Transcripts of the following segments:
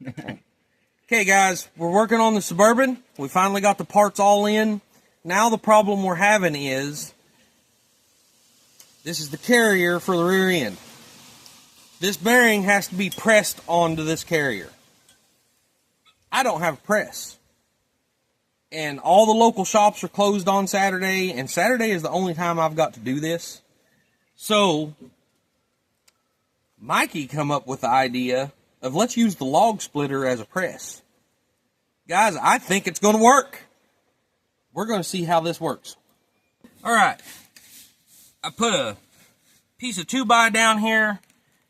Okay guys, we're working on the Suburban. We finally got the parts all in. Now the problem we're having is, this is the carrier for the rear end. This bearing has to be pressed onto this carrier. I don't have a press. And all the local shops are closed on Saturday, and Saturday is the only time I've got to do this. So, Mikey come up with the idea of let's use the log splitter as a press. Guys, I think it's going to work. We're going to see how this works. Alright, I put a piece of 2x down here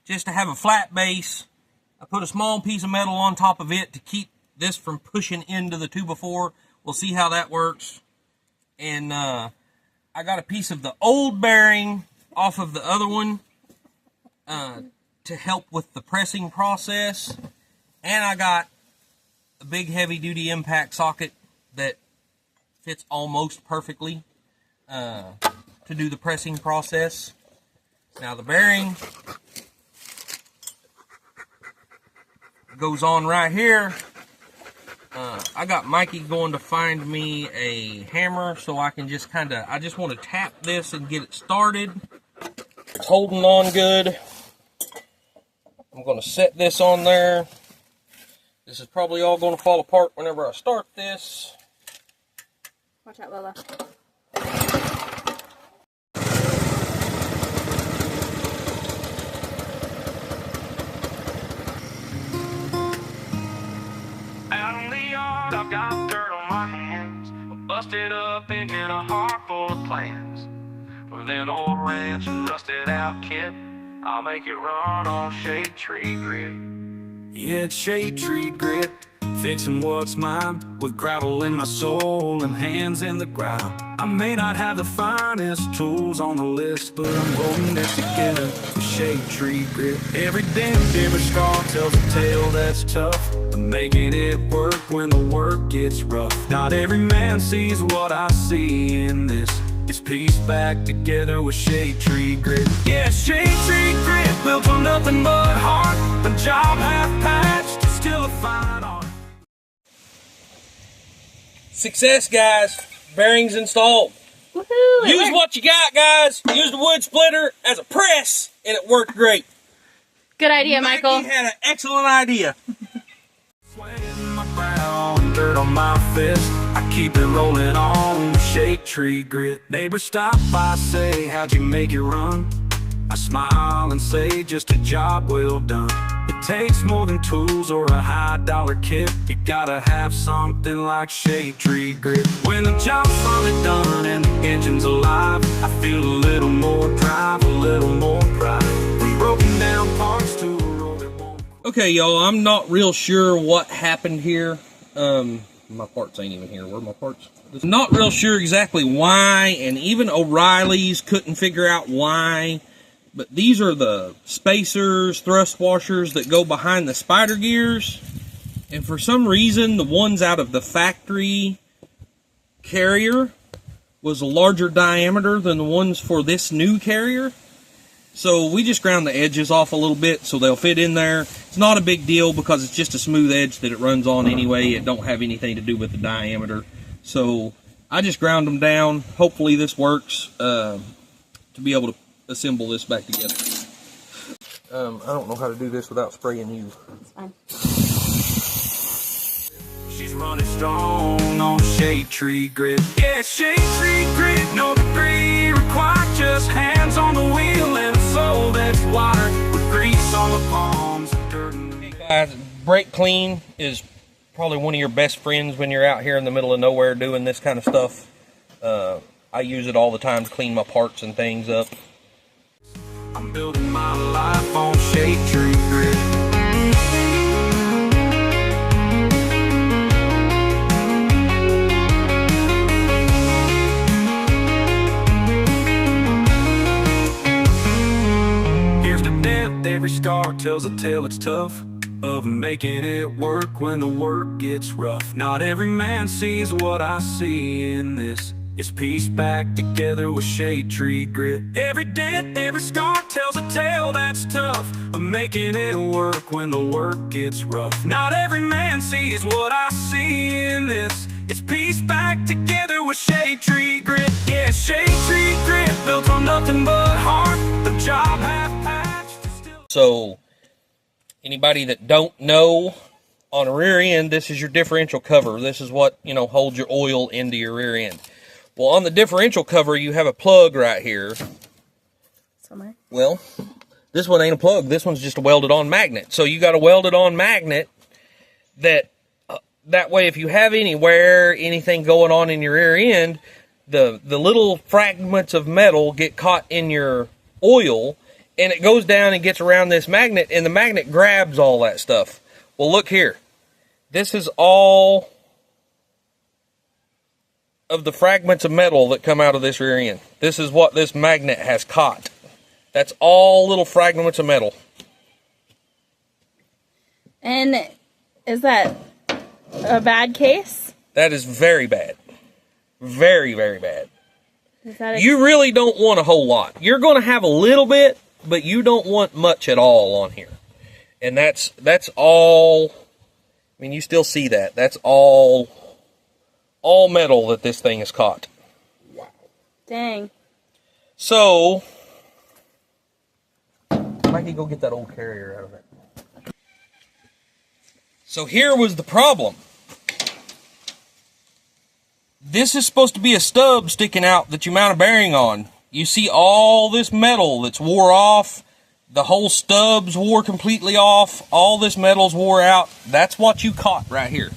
just to have a flat base. I put a small piece of metal on top of it to keep this from pushing into the 2x4. We'll see how that works. And I got a piece of the old bearing off of the other one to help with the pressing process. And I got a big heavy duty impact socket that fits almost perfectly to do the pressing process. Now the bearing goes on right here. I got Mikey going to find me a hammer so I can just I just want to tap this and get it started. It's holding on good. I'm going to set this on there. This is probably all going to fall apart whenever I start this. Watch out, Lola. Out in the yard, I've got dirt on my hands. I'm busted up and in a heart full of plans. For that old ranch and rusted out kit, I'll make it run on shade tree grit. Yeah, it's shade tree grit, fixing what's mine, with gravel in my soul and hands in the ground. I may not have the finest tools on the list, but I'm holding this together with shade tree grit. Every damn dimmer scar tells a tale that's tough, but making it work when the work gets rough. Not every man sees what I see in this. It's pieced back together with shade tree grit. Yeah, shade tree grit, built on nothing but heart. A job half patched, still a fine art. Success, guys. Bearings installed. Woohoo! Use what you got, guys. Use the wood splitter as a press, and it worked great. Good idea, Michael. Mikey had an excellent idea. Sweat in my brow and dirt on my fist. I keep it rolling on with shade tree grit. Neighbors stop by, say, how'd you make it run? I smile and say, just a job well done. It takes more than tools or a high-dollar kit. You gotta have something like shade tree grit. When the job's finally done and the engine's alive, I feel a little more drive, a little more pride. From broken down parts to a road that won't. Okay, y'all, I'm not real sure what happened here. My parts ain't even here. Where are my parts? Not real sure exactly why, and even O'Reilly's couldn't figure out why. But these are the spacers, thrust washers that go behind the spider gears. And for some reason, the ones out of the factory carrier was a larger diameter than the ones for this new carrier. So we just ground the edges off a little bit so they'll fit in there. It's not a big deal because it's just a smooth edge that it runs on anyway. It don't have anything to do with the diameter. So I just ground them down. Hopefully this works to be able to assemble this back together. I don't know how to do this without spraying you. It's fine. She's running strong on shade tree grit. Yeah, shade tree grit, no degree required. Just hands on the wheel and a soul that's wired with grease on the palms and dirt in the Hey guys, brake clean is probably one of your best friends when you're out here in the middle of nowhere doing this kind of stuff. I use it all the time to clean my parts and things up. I'm building my life on shade tree grit. Here's the depth, every scar tells a tale it's tough, of making it work when the work gets rough. Not every man sees what I see in this. It's pieced back together with shade tree grit. Every dent, every scar tells a tale that's tough, of making it work when the work gets rough. Not every man sees what I see in this. It's pieced back together with shade tree grit. Yeah, shade tree grit, built on nothing but heart. The job half-patched is still... So, anybody that don't know, on a rear end, this is your differential cover. This is what, holds your oil into your rear end. Well, on the differential cover, you have a plug right here. Somewhere. Well, this one ain't a plug. This one's just a welded-on magnet. So you got a welded-on magnet that way, if you have anything going on in your rear end, the little fragments of metal get caught in your oil, and it goes down and gets around this magnet, and the magnet grabs all that stuff. Well, look here. This is all of the fragments of metal that come out of this rear end. This is what this magnet has caught. That's all little fragments of metal. And is that a bad case? That is very bad. Very, very bad. Is that You really don't want a whole lot. You're going to have a little bit, but you don't want much at all on here. And that's all, you still see that. That's all metal that this thing has caught. Wow. Dang. So, Mikey, go get that old carrier out of there. So here was the problem. This is supposed to be a stub sticking out that you mount a bearing on. You see all this metal that's wore off. The whole stub's wore completely off. All this metal's wore out. That's what you caught right here.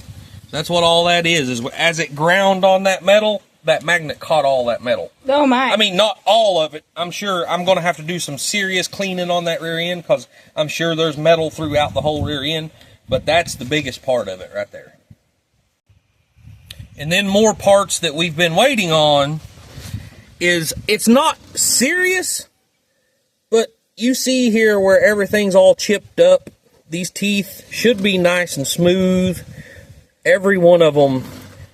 That's what all that is as it ground on that metal, that magnet caught all that metal. Oh my. Not all of it. I'm sure I'm going to have to do some serious cleaning on that rear end because I'm sure there's metal throughout the whole rear end. But that's the biggest part of it right there. And then more parts that we've been waiting on is, it's not serious, but you see here where everything's all chipped up. These teeth should be nice and smooth. Every one of them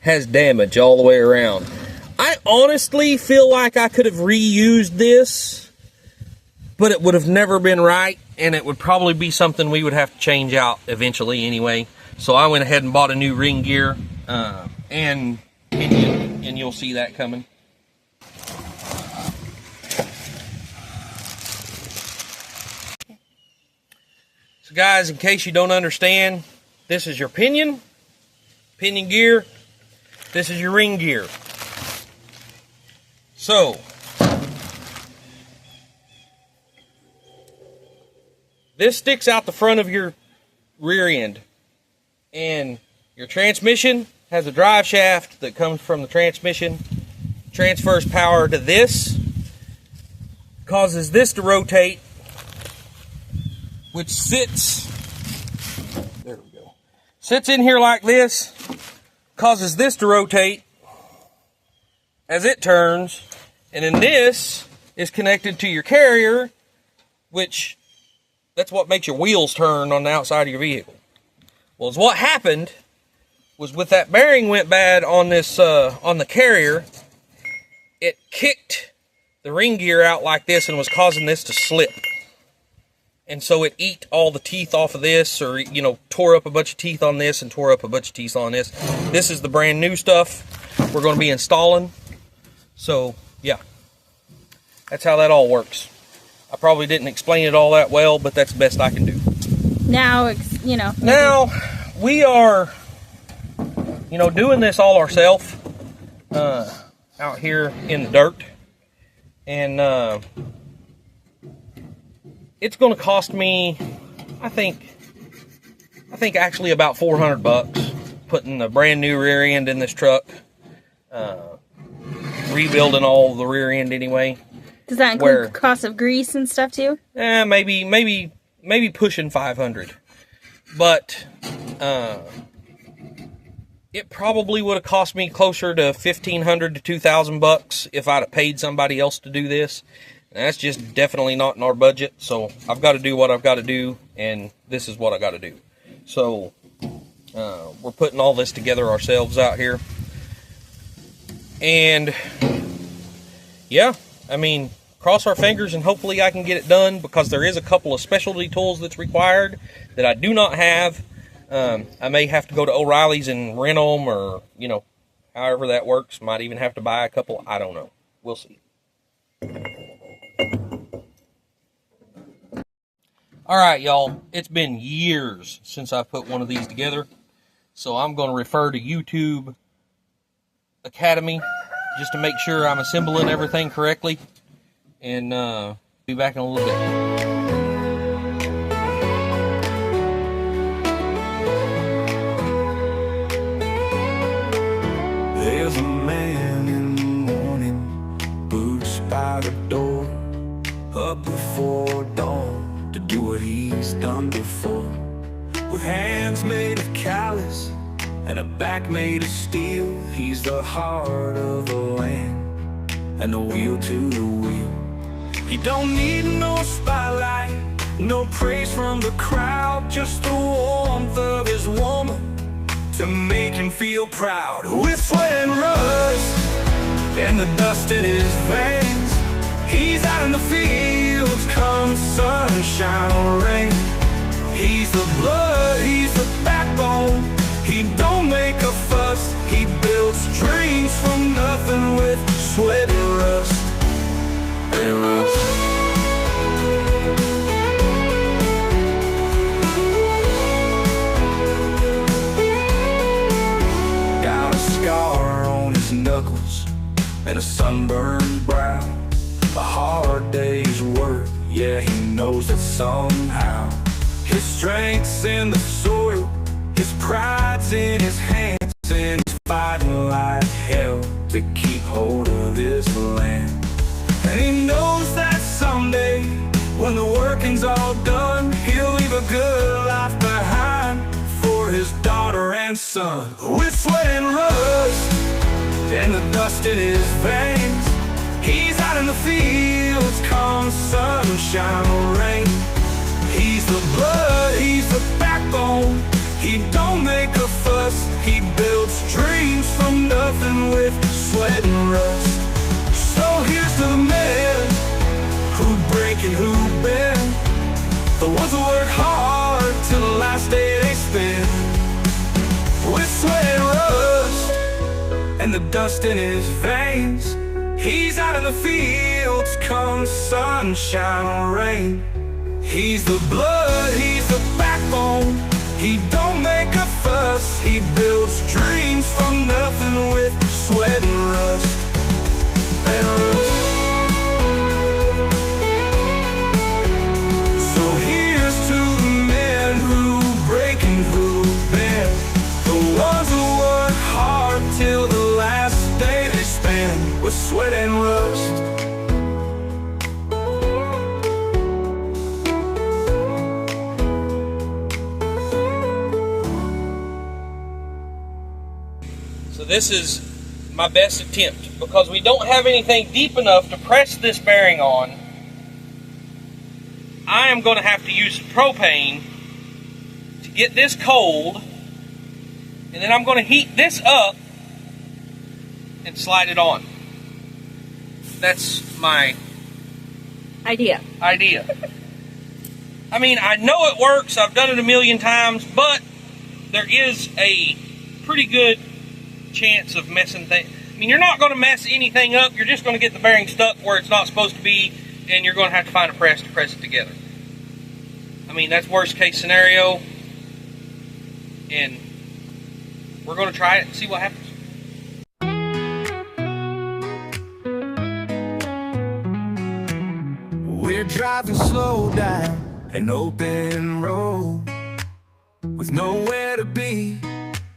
has damage all the way around. I honestly feel like I could have reused this, but it would have never been right, and it would probably be something we would have to change out eventually anyway. So I went ahead and bought a new ring gear and pinion, and you'll see that coming. So guys, in case you don't understand, this is your pinion gear. This is your ring gear. So, this sticks out the front of your rear end, and your transmission has a drive shaft that comes from the transmission, transfers power to this, causes this to rotate, which sits in here like this, causes this to rotate as it turns, and then this is connected to your carrier, which that's what makes your wheels turn on the outside of your vehicle. Well, what happened was with that bearing went bad on this on the carrier, it kicked the ring gear out like this and was causing this to slip. And so it ate all the teeth off of this, or, tore up a bunch of teeth on this and tore up a bunch of teeth on this. This is the brand new stuff we're going to be installing. So, yeah. That's how that all works. I probably didn't explain it all that well, but that's the best I can do. Now, Now, we are, doing this all ourselves out here in the dirt. And, it's going to cost me, I think actually about $400 putting a brand new rear end in this truck, rebuilding all the rear end anyway. Does that include cost of grease and stuff too? Maybe pushing 500, but it probably would have cost me closer to $1,500 to $2,000 if I'd have paid somebody else to do this. And that's just definitely not in our budget, so I've got to do what I've got to do, and this is what I got to do. So we're putting all this together ourselves out here. And yeah, I mean, cross our fingers and hopefully I can get it done, because there is a couple of specialty tools that's required that I do not have. I may have to go to O'Reilly's and rent them, or, you know, however that works. Might even have to buy a couple. I don't know. We'll see. All right, y'all. It's been years since I've put one of these together, so I'm going to refer to YouTube Academy just to make sure I'm assembling everything correctly, and be back in a little bit. There's a man in the morning, boots by the door, up before dawn to do what he's done before. With hands made of callous and a back made of steel, he's the heart of the land and the wheel to the wheel. He don't need no spotlight, no praise from the crowd, just the warmth of his woman to make him feel proud. With sweat and rust and the dust in his veins, he's out in the fields come sunshine or rain. He's the blood, he's the backbone, he don't make a fuss, he builds dreams from nothing with sweat and rust. And rust. Scar on his knuckles and a sunburned brow, a hard day's work, yeah, he knows that somehow. His strength's in the soil, his pride's in his hands, and he's fighting like hell to keep hold of this land. And he knows that someday, when the working's all done, he'll leave a good life behind for his daughter and son. With sweat and rust and the dust in his veins, he's out in the fields come sunshine or rain. He's the blood, he's the backbone, he don't make a fuss, he builds dreams from nothing with sweat and rust. So here's to the men who break and who bend, the ones who work hard till the last day they spend. With sweat and rust and the dust in his veins, he's out in the fields come sunshine or rain. He's the blood, he's the backbone, he don't make a fuss, he builds dreams from nothing with sweat and rust. And rust. So here's to the men who break and who bend, the ones who work hard till the last day they spend with sweat and rust. So this is my best attempt, because we don't have anything deep enough to press this bearing on. I am going to have to use propane to get this cold, and then I'm going to heat this up and slide it on. That's my idea. I mean, I know it works, I've done it a million times, but there is a pretty good chance of messing things. I mean, you're not going to mess anything up, you're just going to get the bearing stuck where it's not supposed to be, and you're going to have to find a press to press it together. I mean, that's worst case scenario, and we're going to try it and see what happens. We're driving slow down an open road with nowhere to be,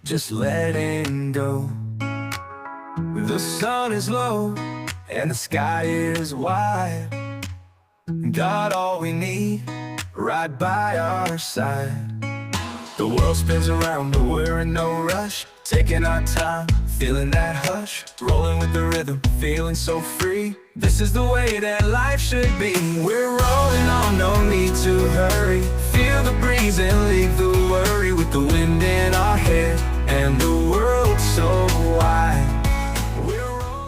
just letting go. The sun is low and the sky is wide, got all we need right by our side. The world spins around but we're in no rush, taking our time, feeling that hush, rolling with the rhythm, feeling so free. This is the way that life should be. We're rolling on, no need to hurry, feel the breeze and leave the worry, with the wind in our head and the world so wide. We're rolling.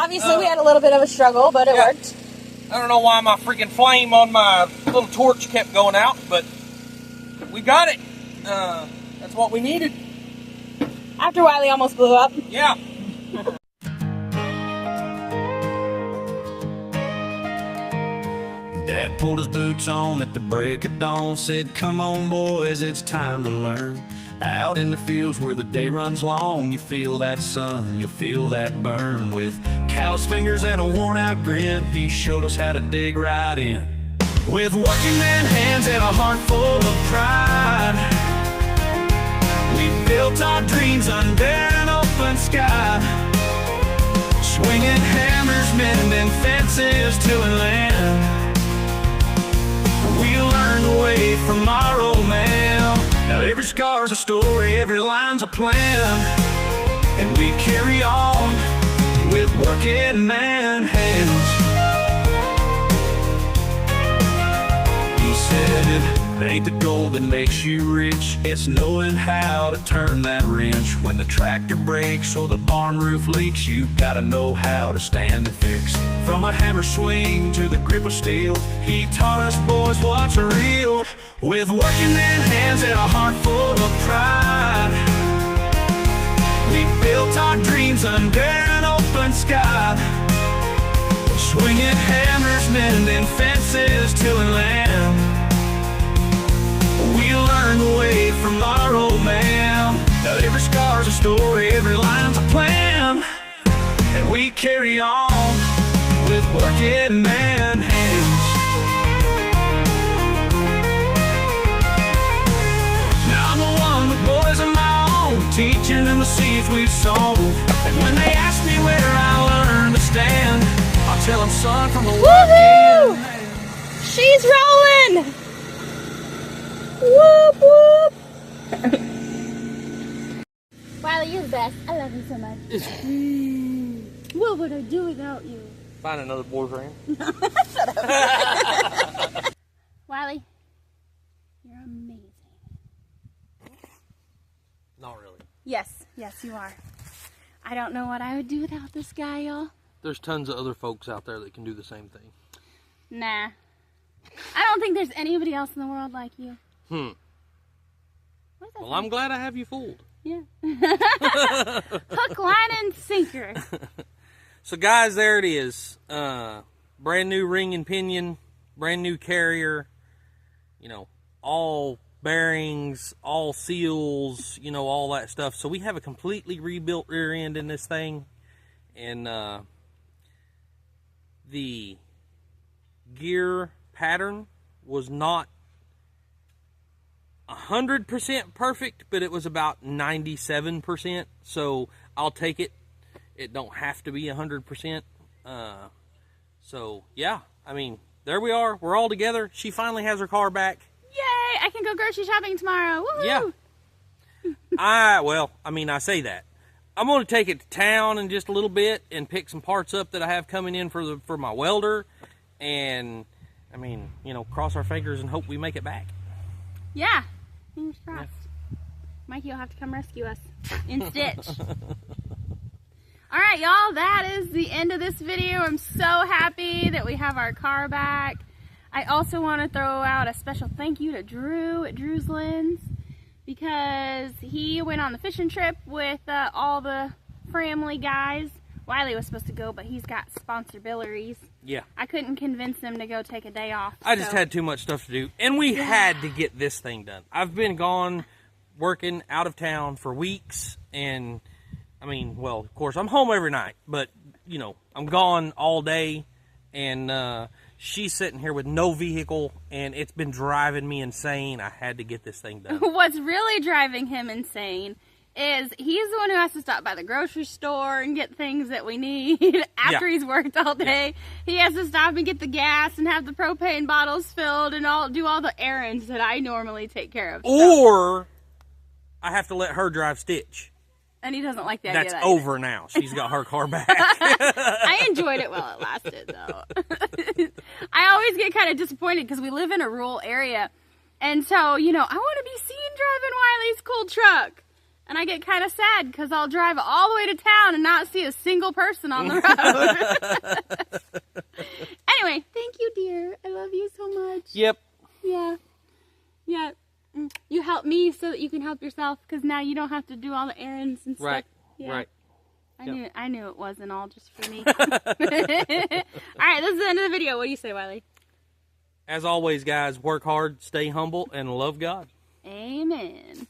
Obviously, we had a little bit of a struggle, but it worked. I don't know why my freaking flame on my little torch kept going out, but we got it. That's what we needed. After Wiley almost blew up. Yeah. Dad pulled his boots on at the break of dawn, said, "Come on, boys, it's time to learn." Out in the fields where the day runs long, you feel that sun, you feel that burn. With calloused fingers and a worn-out grin, he showed us how to dig right in. With working man hands and a heart full of pride, we built our dreams under an open sky. Swinging hammers, mending fences to land. We learned the way from our old man. Now every scar's a story, every line's a plan, and we carry on with working man hands. He said, it ain't the gold that makes you rich, it's knowing how to turn that wrench. When the tractor breaks or the barn roof leaks, you gotta know how to stand and fix. From a hammer swing to the grip of steel, he taught us boys what's real. With working man hands and a heart full of pride, we built our dreams under an open sky. Swinging hammers, mending fences to land. We learned the way from our old man. Now every scar's a story, every line's a plan, and we carry on with working man hands. Now I'm the one with boys of my own, teaching them the seeds we've sown. And when they ask me where I learned to stand, I'll tell them, son, from the working man. She's rolling! Whoop, whoop! Wiley, you're the best. I love you so much. What would I do without you? Find another boyfriend. Shut up. Wiley, you're amazing. Not really. Yes, you are. I don't know what I would do without this guy, y'all. There's tons of other folks out there that can do the same thing. Nah. I don't think there's anybody else in the world like you. Well, I'm glad I have you fooled. Yeah. Hook, line, and sinker. So, guys, there it is. Brand new ring and pinion, brand new carrier, you know, all bearings, all seals, you know, all that stuff. So we have a completely rebuilt rear end in this thing. And the gear pattern was not 100% perfect, but it was about 97%. So I'll take it. It don't have to be 100%. So yeah, I mean, there we are. We're all together. She finally has her car back. Yay! I can go grocery shopping tomorrow. Woo-hoo! Yeah. I say that. I'm going to take it to town in just a little bit and pick some parts up that I have coming in for my welder. And, I mean, you know, cross our fingers and hope we make it back. Yeah. Fingers crossed. Yeah. Mikey will have to come rescue us in Stitch. All right, y'all, that is the end of this video. I'm so happy that we have our car back. I also want to throw out a special thank you to Drew at Drew's Lens, because he went on the fishing trip with all the family guys. Wiley was supposed to go, but he's got responsibilities. Yeah. I couldn't convince him to go take a day off. I just had too much stuff to do, and we had to get this thing done. I've been gone working out of town for weeks, and I mean, well, of course, I'm home every night, but, you know, I'm gone all day, and she's sitting here with no vehicle, and it's been driving me insane. I had to get this thing done. What's really driving him insane is he's the one who has to stop by the grocery store and get things that we need after he's worked all day. Yeah. He has to stop and get the gas and have the propane bottles filled and do all the errands that I normally take care of. Or I have to let her drive Stitch. And he doesn't like the idea. That's over now. She's got her car back. I enjoyed it while it lasted, though. I always get kind of disappointed because we live in a rural area. And so, you know, I want to be seen driving Wiley's cool truck. And I get kind of sad because I'll drive all the way to town and not see a single person on the road. Anyway, thank you, dear. I love you so much. Yep. Yeah. Yeah. You help me so that you can help yourself, because now you don't have to do all the errands and stuff. Right. Yeah. Right. I knew it wasn't all just for me. All right, this is the end of the video. What do you say, Wiley? As always, guys, work hard, stay humble, and love God. Amen.